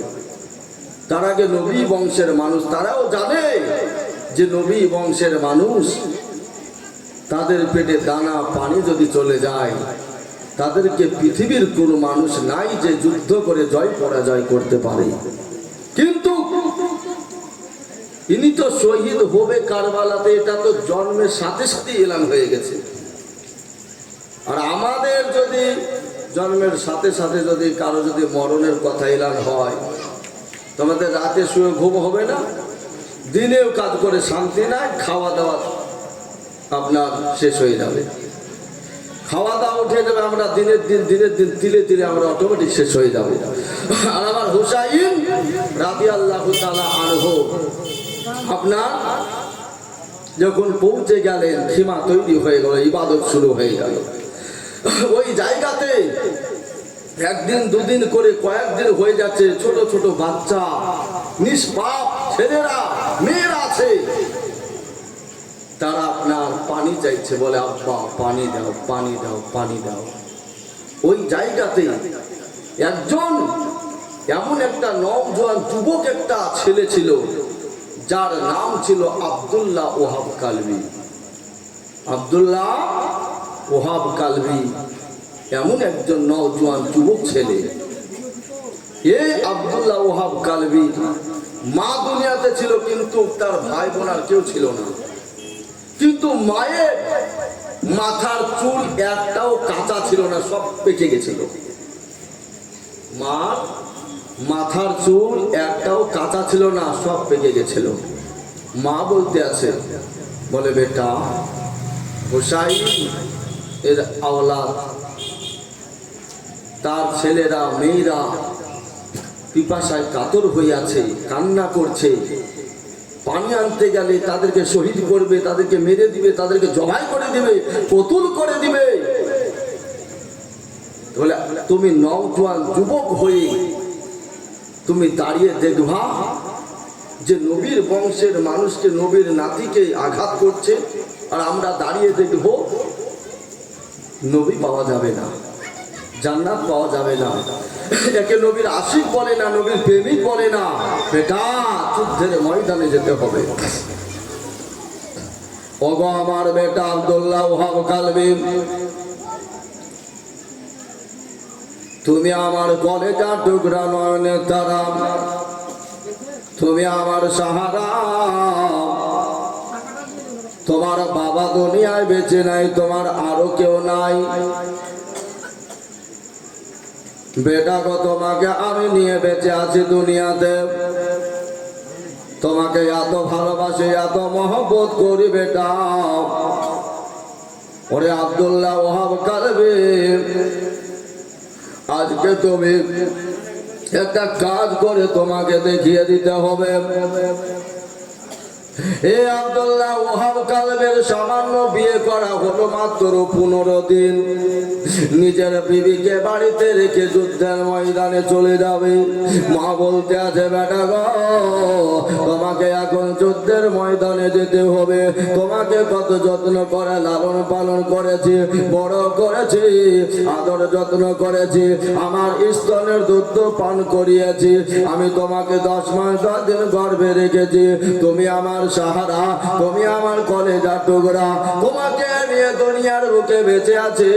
তার আগে নবী বংশের মানুষ, তারাও জানে যে নবী বংশের মানুষ, তাদের পেটে দানা পানি যদি চলে যায়, তাদেরকে পৃথিবীর কোনো মানুষ নাই যে যুদ্ধ করে জয় পরাজয় করতে পারে। কিন্তু ইনি তো শহীদ হবে কারবালাতে, এটা তো জন্মের সাথে সাথে এলান হয়ে গেছে। আর আমাদের যদি জন্মের সাথে সাথে যদি কারো যদি মরণের কথা এলান হয়, তোমাদের রাতে শুয়ে ঘুম হবে না, দিনেও কাজ করে শান্তি নাই, খাওয়া দাওয়া আপনার শেষ হয়ে যাবে, খাওয়া দাওয়া উঠে যাবে, আমরা দিনের দিন তিলে তিলে আমরা অটোমেটিক শেষ হয়ে যাবে। আর আমার হুসাইন রাদিয়াল্লাহু তাআলা আনহু আপনার যখন পৌঁছে গেলেন খিমা তৈরি হয়ে গেল, ইবাদত শুরু হয়ে গেল। ওই জায়গাতে একদিন দুদিন করে কয়েকদিন হয়ে যাচ্ছে, ছোট ছোট বাচ্চা নিষ্পাপ ছেলেরা মেয়েরা আছে, তারা আপনার পানি চাইছে, বলে আব্বা পানি দাও, পানি দাও, পানি দাও। ওই জায়গাতে একজন এমন একটা নওজোয়ান যুবক একটা ছেলে ছিল, যার নাম ছিল আব্দুল্লাহ ওহাব কালবি। আব্দুল্লাহ ওহাব কালবি এমন একজন নওজোয়ান যুবক ছেলে। এই আব্দুল্লাহ ওহাব কালবি মা দুনিয়াতে ছিল, কিন্তু তার ভাই বোন আর কেউ ছিল না। কিন্তু মায়ের মাথার চুল একটাও কাঁচা ছিল না, সব পেকে গেছিল। মা মাথার চুল একটাও কাঁচা ছিল না, সব পেকে গেছিল। মা বলতে আছে, বলে বেটা হুসাইন এর আওলাদ, তার ছেলেরা মেয়েরা পিপাসায় কাতর হয়ে আছে, কান্না করছে। পানি আনতে গেলে তাদেরকে শহীদ করবে, তাদেরকে মেরে দিবে, তাদেরকে জবাই করে দিবে, কতুল করে দিবে। বলে তুমি নওজোয়ান যুবক হয়ে তুমি দাঁড়িয়ে দেখবা যে নবীর বংশের মানুষকে, নবীর নাতিকে আঘাত করছে, আর আমরা দাঁড়িয়ে দেখব নবী পাওয়া যাবে না, জান্নাত পাওয়া যাবে না। একে নবীর আশিক বলে না, নবীর প্রেমিক বলে না। বেটা যুদ্ধের ময়দানে যেতে হবে। ওগো আমার বেটা আব্দুল্লাহ ওহাব কালবি, তুমি আমার কলেজা টুকরা নয়নের তারা, তুমি আমার সাহারা। তোমার বাবা দুনিয়ায় বেঁচে নাই, তোমার আরো কেউ নাই। বেটা গো তোমাকে আমি নিয়ে বেঁচে আছি দুনিয়াতে, তোমাকে এত ভালোবাসি, এত মহব্বত করি বেটা। ওরে আব্দুল্লাহ ওহাব কালবি, আজকে তুমি একটা কাজ করে তোমাকে দেখিয়ে দিতে হবে। এই আব্দুল্লাহ ওহাব কালবের সামান্য বিয়ে করা হলো মাত্র 15 দিন। নিজের বিবিকে বাড়িতে রেখে যুদ্ধের ময়দানে চলে যাবে। মা বলতে আছে, বেটা গো তোমাকে এখন যুদ্ধের ময়দানে যেতে হবে। তোমাকে কত যত্ন করে লালন পালন করেছি, বড় করেছি, আদর যত্ন করেছি, আমার স্তনের দুধ পান করিয়েছি। আমি তোমাকে 10 মাস 10 দিন গর্ভে রেখেছি। তুমি আমার সাহারা, তুমি আমার কলেজা টুকরা, তোমাকে নিয়ে দুনিয়ার বুকে বেঁচে আছে।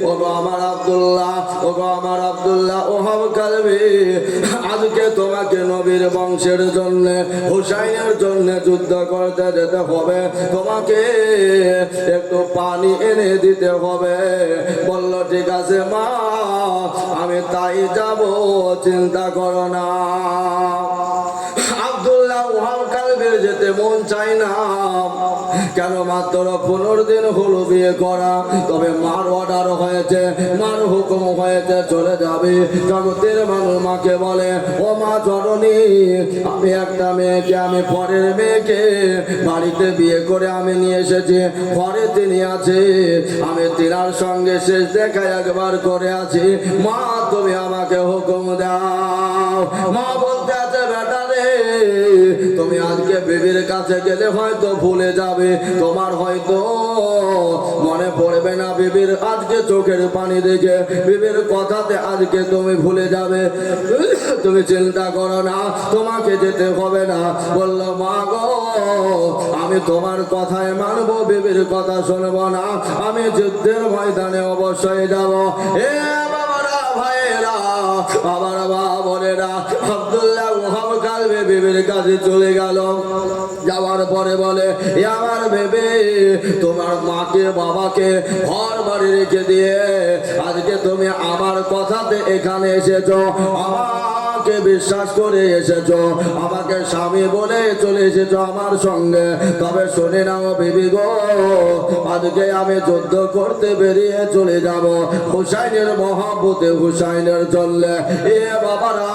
ওগো আমার আব্দুল্লাহ, ওগো আমার আব্দুল্লাহ ওহাব কালবি, আজকে তোমাকে নবীর বংশের জন্য, হুসাইনের জন্য যুদ্ধ করতে যেতে হবে। তোমাকে একটু পানি এনে দিতে হবে। বলল ঠিক আছে মা, আমি তাই যাব, চিন্তা করো না। আব্দুল্লাহ ওহাব কালবির যেতে মন চাই না, কেন মাত্র 15 দিন হলো বিয়ে করা। তবে মার অর্ডার হয়েছে, মার হুকুম হয়েছে, চলে যাবে। জগতের মানুষ মাকে বলে, ও মা জননী, আমি একটা মেয়েকে, আমি পরের মেয়েকে বাড়িতে বিয়ে করে আমি নিয়ে এসেছি। পরে তিনি আছে, আমি তিনার সঙ্গে শেষ দেখা একবার করে আছি। মা তুমি আমাকে হুকুম দাও। মা বলতে আছে, বেটা রে তুমি আজকে বিবির কাছে গেলে হয়তো ভুলে যাবে, তোমার হয়তো মনে পড়বে না বিবির আজকে চোখের পানি দেখে, বিবির কথাতে আজকে তুমি ভুলে যাবে। তুমি চিন্তা করো না, তোমাকে যেতে হবে না। বলল মা গো আমি তোমার কথায় মানবো, বিবির কথা শুনবো না, আমি যুদ্ধের ময়দানে অবশ্যই যাব। এ বাবারা ভাইয়েরা, আমার মা বোনেরা, আব্দুল্লাহ ওহাব কালবি বিবির কাছে চলে গেল। যাওয়ার পরে বলে, আমার ভেবে তোমার মাকে বাবাকে ঘর বাড়ি রেখে দিয়ে আজকে তুমি আমার কথাতে এখানে এসেছো, আমার আমাকে বিশ্বাস করে এসেছো, আমাকে স্বামী বলে চলে এসেছো আমার সঙ্গে, তবে শুনে নাও বিবি গো, আজকে আমি যুদ্ধ করতে বেরিয়ে চলে যাব হুসাইনের মহব্বতে, হুসাইনের চললে। এ বাবারা,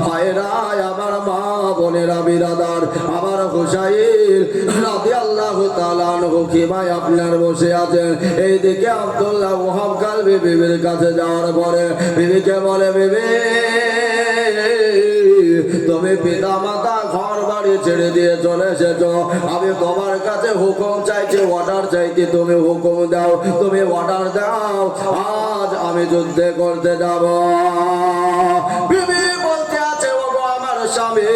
ভাইরা, আমার মা বোনেরা, বিরাদার, আমার হুসাইন রাদিয়াল্লাহু তাআলা আনহু কি ভাই আপনার বসে আছেন। এইদিকে আব্দুল্লাহ ওয়াহাব কালবি বিবির কাছে যাওয়ার পরে বিবিকে বলে, বিবি তুমি পিতা মাতা ঘর বাড়ি ছেড়ে দিয়ে চলে এসেছো, আমি তোমার কাছে হুকুম চাইছি, অর্ডার চাইছি, তুমি হুকুম দাও, তুমি অর্ডার দাও, আজ আমি যুদ্ধে করতে যাব। বিবি বলতে আছে, ওগো আমার স্বামী,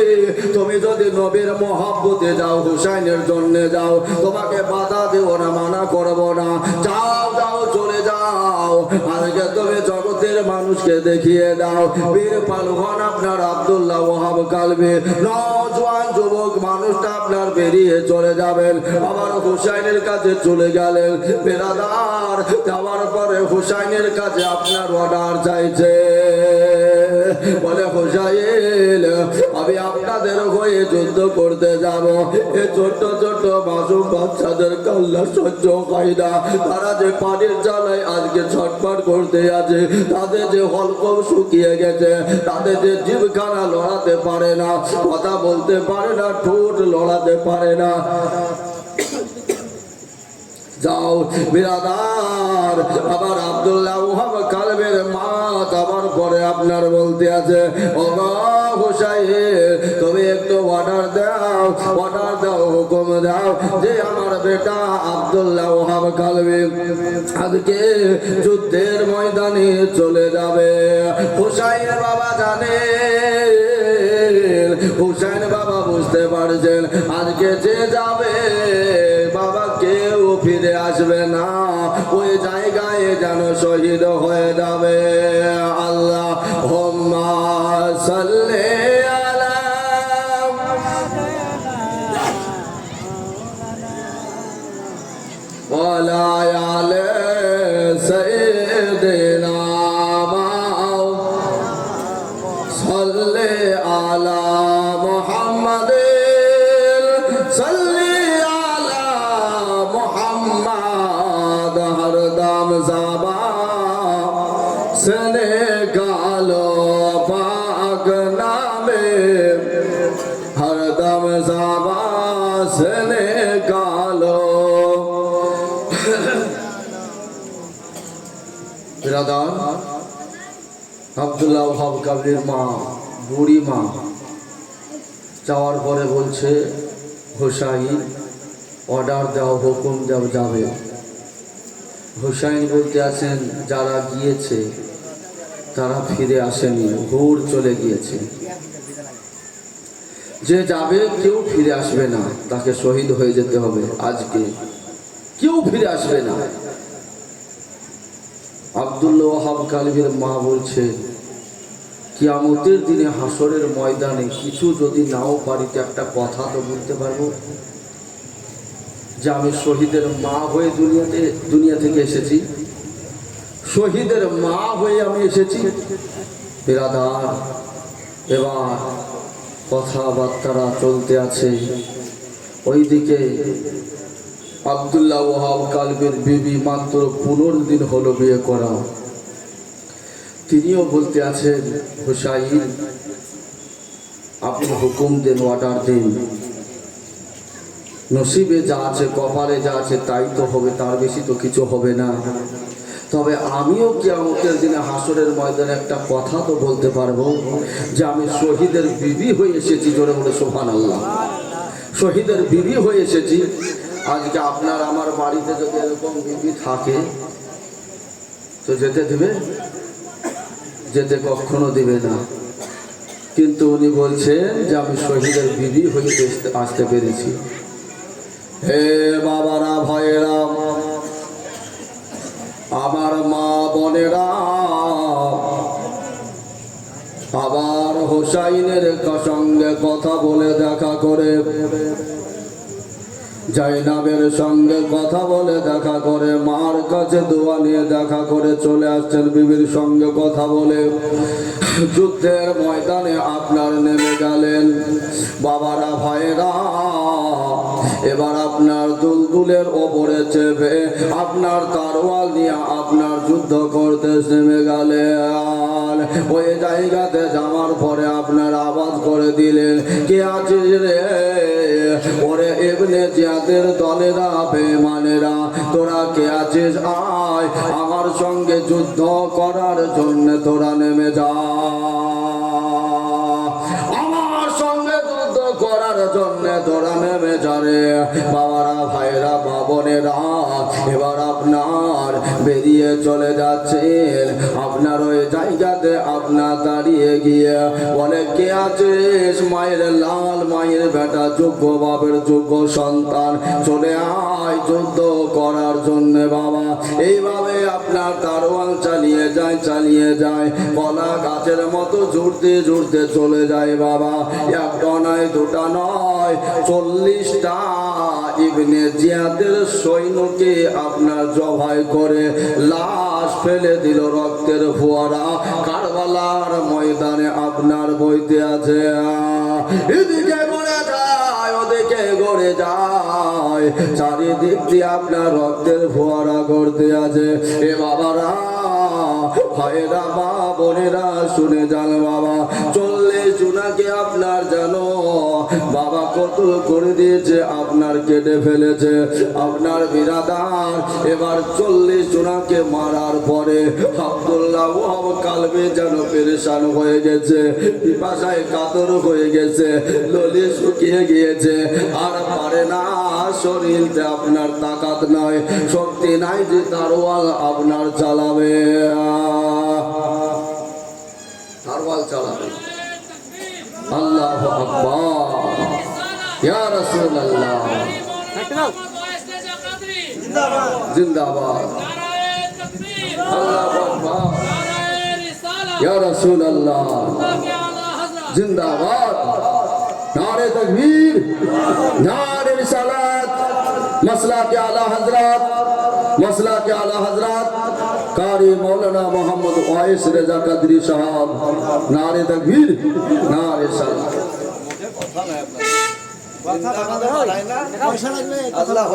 তুমি যদি নবীর মহব্বতে যাও, হুসাইনের জন্য যাও, তোমাকে বাধা দেব না, মানা করব না, যাও যাও চলে যাও, আজকে তুমি জগতের মানুষকে দেখিয়ে দাও বীর পালুয়ান আপনার আব্দুল্লাহ ওয়াহাব কালবি, নওজোয়ান যুবক মানুষটা আপনার বেরিয়ে চলে যাবেন। আবার হুসাইনের কাছে চলে গেলেন বেরাদার, যাওয়ার পরে হুসাইনের কাছে আপনার অর্ডার চাইছে, বলে হুসাইন আমি আপনাদের হয়ে যুদ্ধ করতে যাব। এই ছোট্ট ছোট্ট মাসুম বাচ্চাদের কাল্লা সহ্য হয় না, তারা যে পানির জ্বালায় আজকে ছটফট করতে আছে, তাদের যে হলকম শুকিয়ে গেছে, তাদের যে জিভখানা লড়াতে পারে না, কথা বলতে পারে না, ঠোঁট লড়াতে পারে না। যাও বিরাদার, আবার আব্দুল্লাহ ওয়াহাব কালবের মা যাবার পরে আপনার বলতে আছে, ও হুসাইন তুমি একটু অর্ডার দাও, হুকুম দাও যে আমার বেটা আব্দুল্লাহ ওয়াহাব কালবি আজকে যুদ্ধের ময়দানে চলে যাবে। হুসাইন বাবা জানে, হুসাইন বাবা বুঝতে পারছেন আজকে যে যাবে বাবা কেউ ফিরে আসবে না, ওই জায়গায় যেন শহীদ হয়ে যাবে। আল্লাহ হুম্মা সাল্লি আলা ওয়ালা আলে সাইয়্যিদিনা সাল্লি আলা মুহাম্মাদ সাল্লি আলা মুহাম্মাদ, হরদম জাবা সনে গালো পাক নামে, হরদম জাবা সনে গালো। বিরাদার, আব্দুল্লাহ ওয়াহাব কালবির মা, বুড়ি মা যাওয়ার পরে বলছে, হুসাইন অর্ডার দাও, হুকুম দাও, যাবে। হুসাইন বলতে আছেন যারা গিয়েছে তারা ফিরে আসেনি, হুর চলে গিয়েছে, যে যাবে কেউ ফিরে আসবে না, তাকে শহীদ হয়ে যেতে হবে, আজকে কেউ ফিরে আসবে না। আব্দুল্লাহ ওয়াহাব কালবির মা বলছে, কিয়ামতের দিনে হাসরের ময়দানে কিছু যদি নাও পারি তো একটা কথা তো বলতে পারবো, যে আমি শহীদের মা হয়ে দুনিয়া থেকে এসেছি, শহীদের মা হয়ে আমি এসেছি। বিরাদার, এবার কথাবার্তারা চলতে আছে। ওইদিকে আব্দুল্লাহ ওয়াহাব কালবির বিবি মাত্র 15 দিন হলো বিয়ে করা, তিনিও বলতে আছেন, হুসাইন আপনি হুকুম দেন, অর্ডার দিন, নসিবে যা আছে, কপালে যা আছে তাই তো হবে, তার বেশি তো কিছু হবে না। তবে আমিও কিয়ামতের দিনে হাসরের ময়দানে একটা কথা তো বলতে পারবো, যে আমি শহীদের বিবি হয়ে এসেছি। জোরে বলে সুবহানাল্লাহ। শহীদের বিবি হয়ে এসেছি। আজকে আপনার আমার বাড়িতে যদি এরকম বিবি থাকে তো যেতে দিবে? যেতে কখনো দিবে না। কিন্তু উনি বলছেন যে আমি শহীদের বিবি হয়ে আসতে পেরেছি। হে বাবারা, ভাইয়েরা, আমার মা বোনেরা, আবার হুসাইনের সঙ্গে কথা বলে দেখা করে জাইনাবের সঙ্গে কথা বলে দেখা করে, মার কাছে দোয়া নিয়ে দেখা করে চলে আসছেন বিবির সঙ্গে কথা বলে। যুদ্ধের ময়দানে আপনার নেমে গেলেন বাবারা ভাইরা। এবার আপনার দুলদুলের ওপরে চেপে আপনার তরোয়াল নিয়ে আপনার যুদ্ধ করতে নেমে গেলেন। ওই জায়গাতে যাওয়ার পরে আপনার আওয়াজ করে দিলেন, কে আছিস রে? ওরে ইবনে জিয়াদের দলেরা, বেঈমানেরা, তোরা কে আছিস? আয় আমার সঙ্গে যুদ্ধ করার জন্য তোরা নেমে যা, আমার সঙ্গে যুদ্ধ করার জন্য তোরা নেমে যা রে। বাবারা ভাইরা মা বোনেরা, এবার আপনার বেরিয়ে চলে যাচ্ছেন। আপনার ওই জায়গাতে আপনার দাঁড়িয়ে গিয়ে বলে, কে আছিস? মায়ের লাল, মায়ের বেটা, যোগ্য বাপের যোগ্য সন্তান, চলে আয় যুদ্ধ করার জন্য বাবা। এইভাবে আপনার তরোয়াল চালিয়ে যায়, কলা গাছের মতো জুড়তে জুড়তে চলে যায় বাবা। একটা নয়, দুটা নয়, 40টা ইবনে জিয়াদের সৈন্যকে আপনার জবাই করে লাশ ফেলে দিল। রক্তের ফোয়ারা কারবালার ময়দানে আপনার বইতে আছে। এদিকে গড়ে যায়, ওদিকে গড়ে যায়, চারিদিক দিয়ে আপনার রক্তের ফোয়ারা করতে আছে। এ বাবারা ভাইরা মা বোনেরা শুনে যান বাবা, 40 জুনাকে আপনার জানো বাবা কত করে দিয়েছে, আপনার কেটে ফেলেছে আপনার বিরাদার। এবার 40 জুনাকে মারার পরে আব্দুল্লাহ ওয়াহাব কালবে যেন পেরেশান হয়ে গেছে, পিপাসায় কাতর হয়ে গেছে, ললি শুকিয়ে গিয়েছে, আর পারে না, শরীরতে আপনার তাকাত নাই, শক্তি নাই যে তরোয়াল আপনার চালাবে, তরোয়াল চালাবে। আল্লাহু আকবার, ইয়া রাসূলুল্লাহ, জিন্দাবাদ, আল্লাহু আকবার, ইয়া রাসূলুল্লাহ, জিন্দাবাদ, नारे तकबीर, नारे रिसालत, मसला के आला हजरत, मसला के आला हजरत कारी मौलाना मोहम्मद वाइस रजा कदरी साहब, नारे तकबीर, नारे रिसालत। अल्लाह